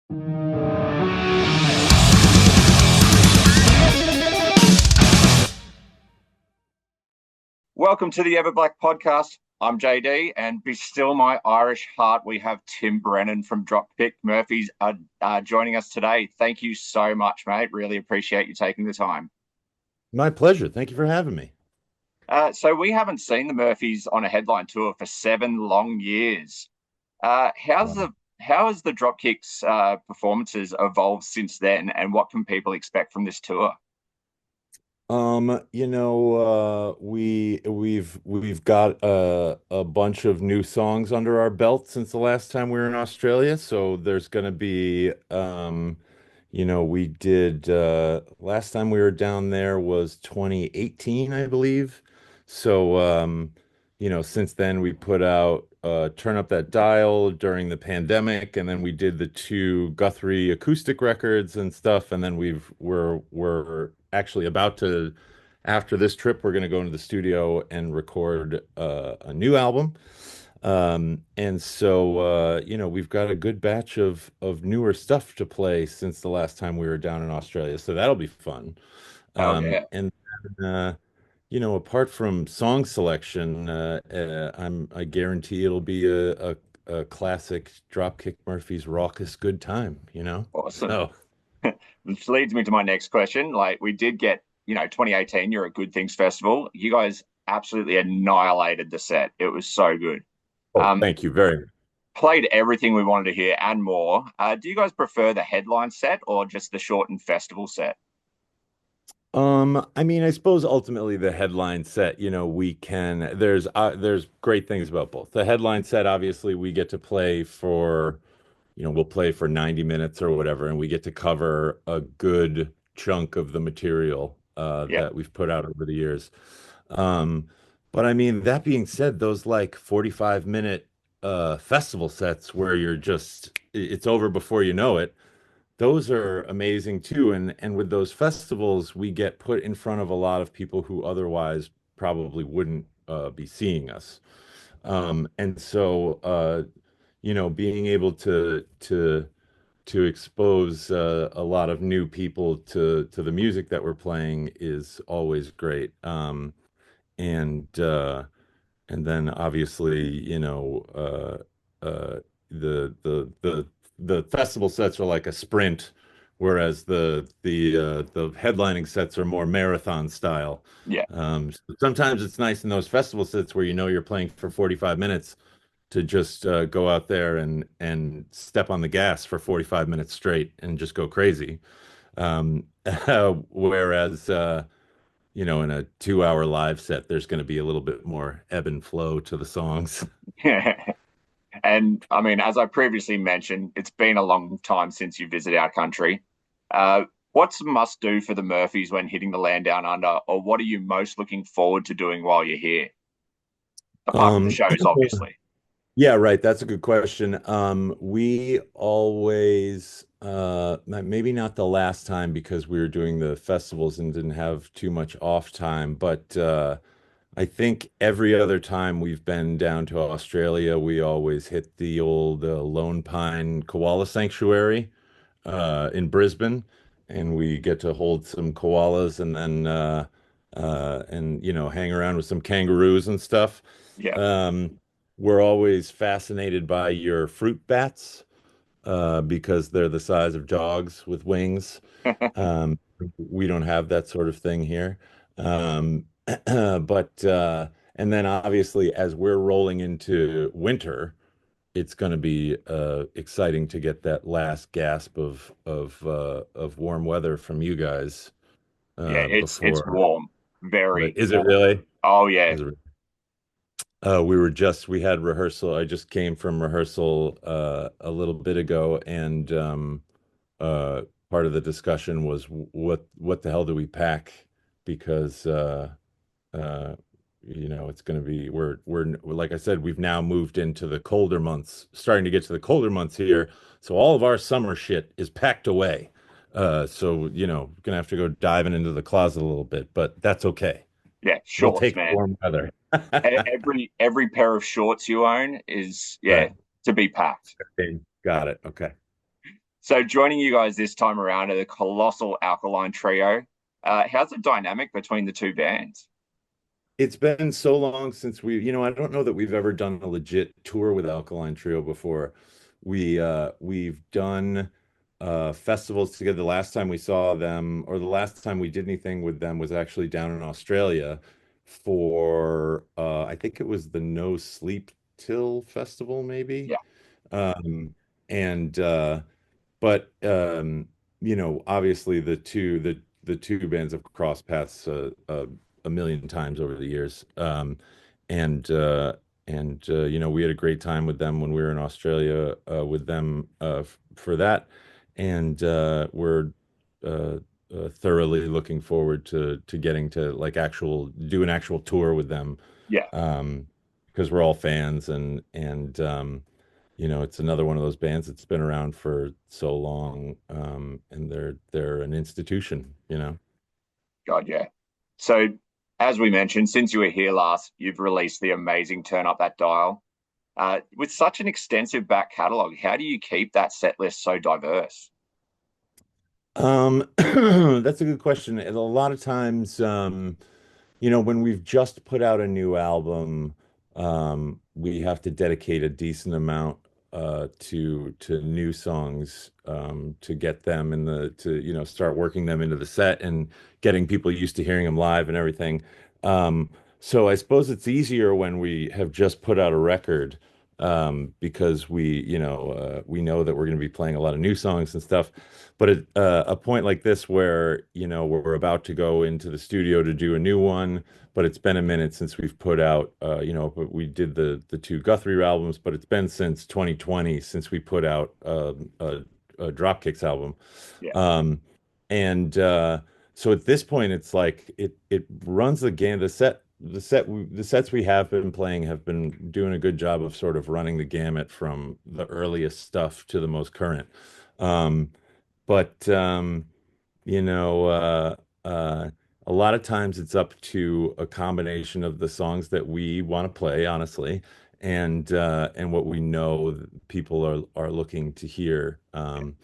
Welcome to the Everblack podcast. I'm JD, and be still my Irish heart, we have Tim Brennan from Dropkick Murphys joining us today. Thank you so much, mate. Really appreciate you taking the time. My pleasure. Thank you for having me. So we haven't seen the Murphys on a headline tour for 7 long years. How has the Dropkick's performances evolved since then, and what can people expect from this tour? We've got a bunch of new songs under our belt since the last time we were in Australia. So there's gonna be we did last time we were down there was 2018, I believe. So since then we put out Turn Up That Dial during the pandemic, and then we did the two Guthrie acoustic records and stuff, and then we're actually about to, after this trip, we're going to go into the studio and record a new album. We've got a good batch of newer stuff to play since the last time we were down in Australia, so that'll be fun. Oh Um, yeah, and uh, Apart from song selection, I guarantee it'll be a classic Dropkick Murphys raucous good time, you know? awesome. So, Which leads me to my next question. Like we did get, 2018, you're a Good Things Festival. You guys absolutely annihilated the set. It was so good. oh, Um, thank you very much. Played everything we wanted to hear and more. Do you guys prefer the headline set or just the shortened festival set? I mean, I suppose ultimately the headline set, there's great things about both. The headline set, obviously, we get to play for, we'll play for 90 minutes or whatever, and we get to cover a good chunk of the material Yeah, that we've put out over the years. Um, but I mean, that being said, those like 45-minute festival sets where it's over before you know it, those are amazing too. And with those festivals, we get put in front of a lot of people who otherwise probably wouldn't be seeing us. Being able to expose a lot of new people to the music that we're playing is always great. And and then obviously, the festival sets are like a sprint, whereas the headlining sets are more marathon style. yeah, So sometimes it's nice in those festival sets where you're playing for 45 minutes to just go out there and step on the gas for 45 minutes straight and just go crazy. Um, whereas in a 2 hour live set, there's going to be a little bit more ebb and flow to the songs. yeah. And I mean, as I previously mentioned, it's been a long time since you visited our country. What's a must do for the Murphys when hitting the land down under, or what are you most looking forward to doing while you're here? Apart from the Um, shows, obviously. yeah, right. That's a good question. We always, maybe not the last time because we were doing the festivals and didn't have too much off time, but I think every other time we've been down to Australia, we always hit the old Lone Pine Koala Sanctuary in Brisbane, and we get to hold some koalas and then hang around with some kangaroos and stuff. Yeah. Um, we're always fascinated by your fruit bats because they're the size of dogs with wings. Um, we don't have that sort of thing here. Um, and then obviously, as we're rolling into winter, it's going to be exciting to get that last gasp of warm weather from you guys Yeah, it's before. warm, very Is it warm. really? Oh yeah, Is it? We had rehearsal. I just came from rehearsal a little bit ago, and uh, part of the discussion was what the hell do we pack? Because uh, it's going to be we're like I said, we've now moved into the colder months, starting to get to the colder months here. So all of our summer shit is packed away. Gonna have to go diving into the closet a little bit, but that's okay. yeah, We'll shorts, take the man. warm weather. Every pair of shorts you own is Right. to be packed. Okay. Got it. Okay. So joining you guys this time around are the colossal Alkaline Trio. How's the dynamic between the two bands? It's been so long since I don't know that we've ever done a legit tour with Alkaline Trio before. We've done festivals together. The last time we saw them, or the last time we did anything with them, was actually down in Australia for I think it was the No Sleep Till festival, maybe. Yeah, Um, and but obviously the two bands have crossed paths a million times over the years. And we had a great time with them when we were in Australia with them for that, and we're uh, thoroughly looking forward to getting to like actual do an actual tour with them, yeah, um, because we're all fans and it's another one of those bands that's been around for so long, and they're an institution. God, yeah. So, as we mentioned, since you were here last, you've released the amazing Turn Up That Dial. With such an extensive back catalogue, how do you keep that set list so diverse? That's a good question. And a lot of times, when we've just put out a new album, we have to dedicate a decent amount to new songs to get them in the to start working them into the set and getting people used to hearing them live and everything. Um, so I suppose it's easier when we have just put out a record because we know that we're going to be playing a lot of new songs and stuff. But at a point like this where we're about to go into the studio to do a new one, but it's been a minute since we've put out but we did the two Guthrie albums, but it's been since 2020 since we put out a Dropkicks album. Yeah, um and so at this point it's like it runs the game. The sets we have been playing have been doing a good job of sort of running the gamut from the earliest stuff to the most current. But you know, uh, uh, a lot of times it's up to a combination of the songs that we want to play, honestly, and what we know that people are looking to hear. And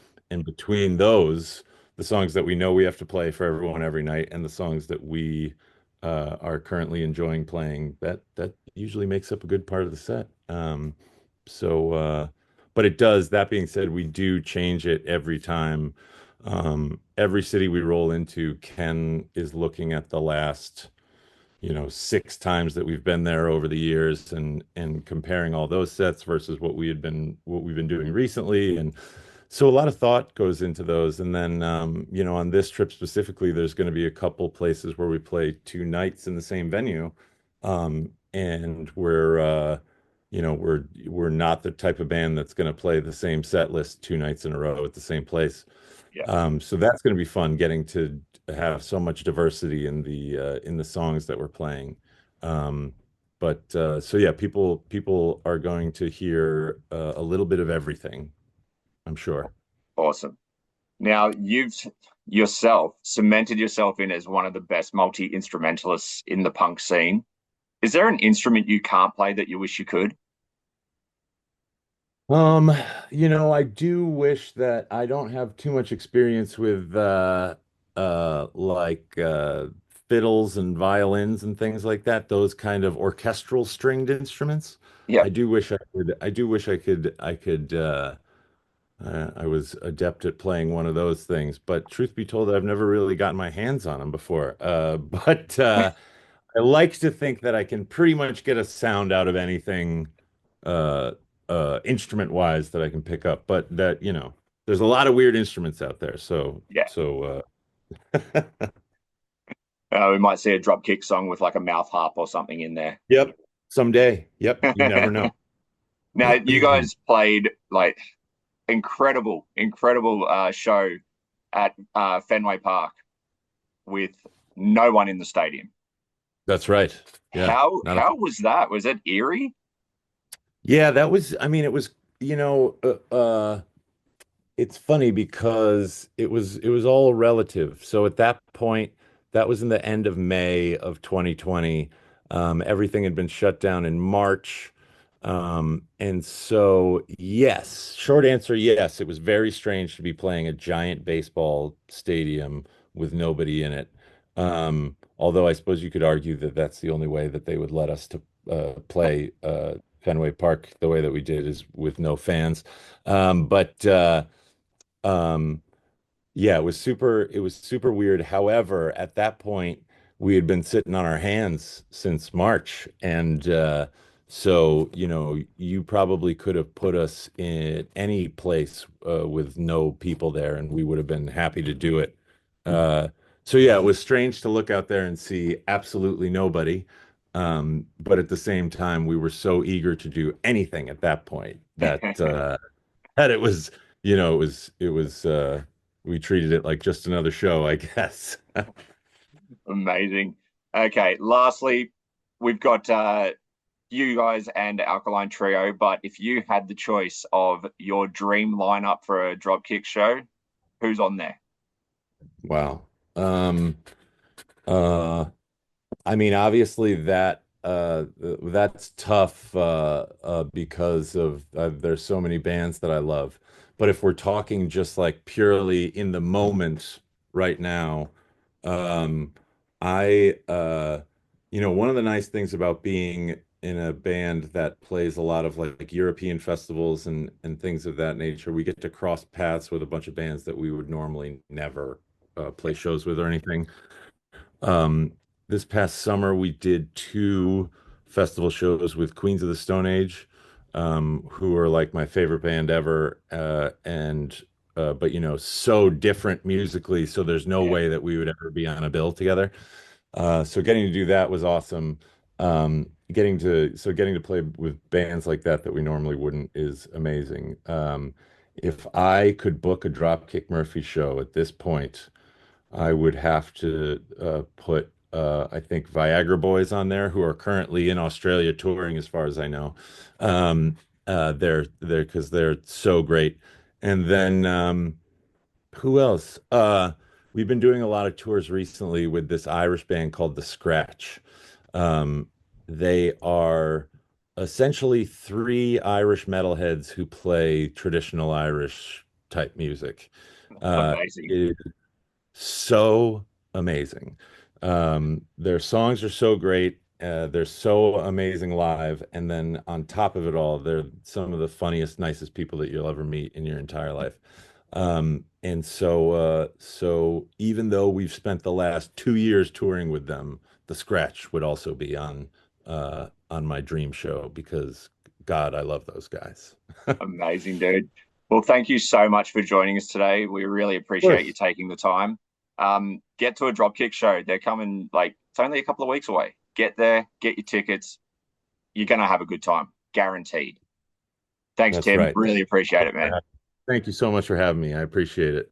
between those, the songs that we know we have to play for everyone every night, and the songs that we are currently enjoying playing, that usually makes up a good part of the set. But it does. That being said, we do change it every time. Every city we roll into, Ken is looking at the last, six times that we've been there over the years and comparing all those sets versus what we've been doing recently. And so a lot of thought goes into those. And then, on this trip specifically, there's going to be a couple places where we play two nights in the same venue. And we're not the type of band that's going to play the same set list two nights in a row at the same place. yeah, So that's going to be fun getting to have so much diversity in the songs that we're playing. Um, but so yeah, people are going to hear a little bit of everything, I'm sure. awesome. Now, you've yourself cemented yourself in as one of the best multi-instrumentalists in the punk scene. Is there an instrument you can't play that you wish you could? Um, I do wish that I don't have too much experience with like fiddles and violins and things like that, those kind of orchestral stringed instruments. Yeah, I do wish I was adept at playing one of those things, but truth be told, I've never really gotten my hands on them before. But I like to think that I can pretty much get a sound out of anything uh instrument wise that I can pick up. But there's a lot of weird instruments out there. So yeah. so We might see a Dropkick song with like a mouth harp or something in there. yep. Someday. Yep. You never know. Now, you guys played like incredible show at Fenway Park with no one in the stadium. That's right. Yeah. Not a How was that? Was it eerie? Yeah, that was, I mean, it was, it's funny because it was all relative. So at that point, that was in the end of May of 2020. Everything had been shut down in March. And so, yes, short answer, yes, it was very strange to be playing a giant baseball stadium with nobody in it. Although I suppose you could argue that that's the only way that they would let us to play Fenway Park the way that we did is with no fans. But um, yeah, it was super weird. However, at that point, we had been sitting on our hands since March. And so, you know, you probably could have put us in any place with no people there, and we would have been happy to do it. Uh, so yeah, it was strange to look out there and see absolutely nobody. But at the same time, we were so eager to do anything at that point that it was, you know, we treated it like just another show, I guess. Amazing. Okay, lastly, we've got you guys and Alkaline Trio, but if you had the choice of your dream lineup for a Dropkick show, who's on there? Wow. Um, uh, I mean, obviously that's tough because of there's so many bands that I love. But if we're talking just like purely in the moment right now, um, I you know, one of the nice things about being in a band that plays a lot of like European festivals and things of that nature, we get to cross paths with a bunch of bands that we would normally never play shows with or anything. Um, this past summer, we did two festival shows with Queens of the Stone Age, who are like my favorite band ever, and but you know, so different musically, so there's no Yeah, way that we would ever be on a bill together. So getting to do that was awesome. Getting to play with bands like that that we normally wouldn't is amazing. If I could book a Dropkick Murphy show at this point, I would have to put, I think, Viagra Boys on there, who are currently in Australia touring, as far as I know. They're because they're so great. And then who else? We've been doing a lot of tours recently with this Irish band called The Scratch. Um, they are essentially three Irish metalheads who play traditional Irish type music. amazing. It so amazing. Their songs are so great. They're so amazing live. And then on top of it all, they're some of the funniest, nicest people that you'll ever meet in your entire life. So even though we've spent the last 2 years touring with them, the Scratch would also be on my dream show because God, I love those guys. Of Amazing, dude. Well, thank you so much for joining us today. We really appreciate you course. taking the time. Get to a Dropkick show. They're coming, like, it's only a couple of weeks away. Get there, get your tickets. You're going to have a good time, guaranteed. Thanks, That's Tim. right. Really appreciate it, man. Thank you so much for having me. I appreciate it.